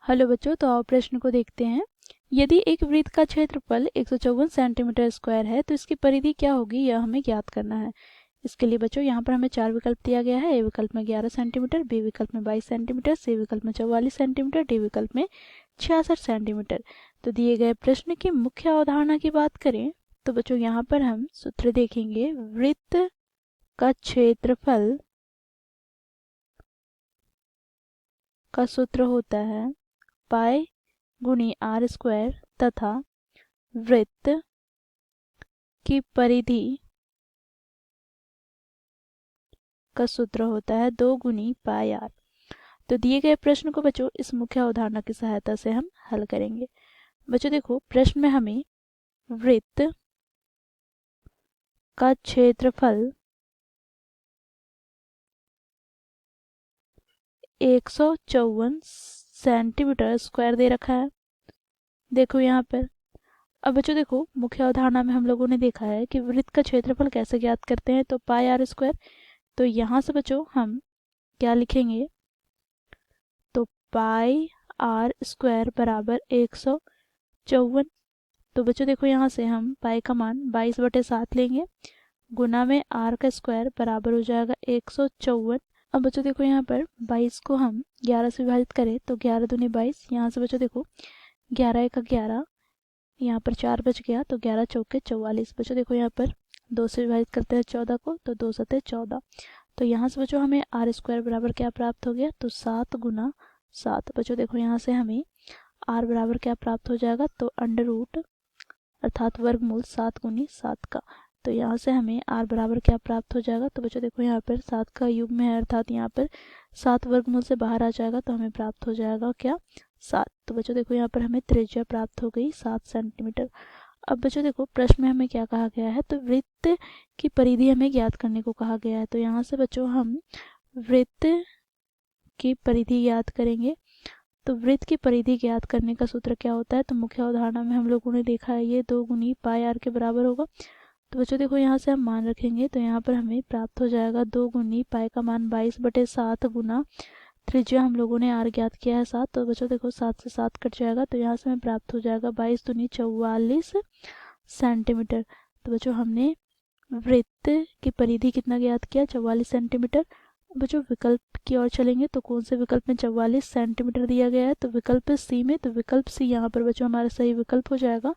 Hello बच्चों, तो आओ प्रश्न को देखते हैं। यदि एक वृत्त का क्षेत्रफल 154 सेंटीमीटर स्क्वायर है तो इसकी परिधि क्या होगी, यह हमें ज्ञात करना है। इसके लिए बच्चों यहाँ पर हमें 4 विकल्प दिया गया है। ए विकल्प में 11 सेंटीमीटर, बी विकल्प में 22 सेंटीमीटर, सी विकल्प में 44 सेंटीमीटर, डी विकल्प में 66 सेंटीमीटर। तो दिए गए प्रश्न की मुख्य अवधारणा की बात करें तो बच्चों यहाँ पर हम सूत्र देखेंगे। वृत्त का क्षेत्रफल का सूत्र होता है पाई गुणी आर स्क्वायर तथा वृत्त की परिधि का सूत्र होता है 2 गुणी पाई आर। तो दिए गए प्रश्न को बच्चों इस मुख्य अवधारणा की सहायता से हम हल करेंगे। बच्चों देखो, प्रश्न में हमें वृत्त का क्षेत्रफल 154 सेंटीमीटर स्क्वायर दे रखा है। देखो यहाँ पर। अब बच्चों देखो, मुख्य अवधारणा में हम लोगों ने देखा है कि वृत्त का क्षेत्रफल कैसे ज्ञात करते हैं, तो पाई आर स्क्वायर। तो यहाँ से बच्चों हम क्या लिखेंगे, तो पाई आर स्क्वायर बराबर 154। तो बच्चों देखो, यहाँ से हम पाई का मान 22/7 लेंगे, गुना में आर का स्क्वायर बराबर हो जाएगा 154। अब बच्चों देखो, यहाँ पर 22 को हम 11 से विभाजित करें तो 11 दूनी 22। यहाँ से बच्चों देखो 11 एक 11, यहाँ पर 4 बच गया तो 11 चौके 44। बच्चों देखो यहाँ पर 2 से विभाजित करते हैं 14 को तो 2 सते 14। तो यहाँ से बच्चों हमें आर स्क्वायर बराबर क्या प्राप्त हो गया, तो 7 गुना 7। बच्चों देखो यहाँ से हमें आर बराबर क्या प्राप्त हो जाएगा, तो अंडर रूट अर्थात वर्गमूल 7 गुनी 7 का। तो यहाँ से हमें आर बराबर क्या प्राप्त हो जाएगा, तो बच्चों देखो यहाँ पर 7 का युग्म है अर्थात यहाँ पर 7 वर्गमूल से बाहर आ जाएगा तो हमें प्राप्त हो जाएगा क्या, 7। तो बच्चों देखो यहाँ पर हमें त्रिज्या प्राप्त हो गई 7 सेंटीमीटर। अब बच्चों देखो, प्रश्न में हमें क्या कहा गया है, तो वृत्त की परिधि हमें ज्ञात करने को कहा गया है। तो यहाँ से बच्चों हम वृत्त की परिधि ज्ञात करेंगे। तो वृत्त की परिधि ज्ञात करने का सूत्र क्या होता है, तो मुख्य अवधारणा में हम लोगों ने देखा है ये 2 गुनी पाई आर के बराबर होगा। तो बच्चों देखो यहाँ से हम मान रखेंगे तो यहाँ पर हमें प्राप्त हो जाएगा 2 गुनी पाई का मान 22/7 गुना त्रिज्या हम लोगों ने आर ज्ञात किया है 7। तो बच्चों देखो 7 से 7 कट जाएगा तो यहाँ से हमें प्राप्त हो जाएगा 22 दूनी 44 सेंटीमीटर। तो बच्चों हमने वृत्त की परिधि कितना ज्ञात किया, 44 सेंटीमीटर। बच्चों विकल्प की ओर चलेंगे तो कौन से विकल्प में 44 सेंटीमीटर दिया गया है, तो विकल्प सी में। तो विकल्प सी यहाँ पर बच्चों हमारा सही विकल्प हो जाएगा,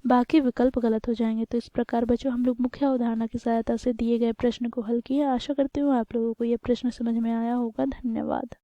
बाकी विकल्प गलत हो जाएंगे। तो इस प्रकार बच्चों हम लोग मुख्य अवधारणा की सहायता से दिए गए प्रश्न को हल किए। आशा करती हूँ आप लोगों को यह प्रश्न समझ में आया होगा। धन्यवाद।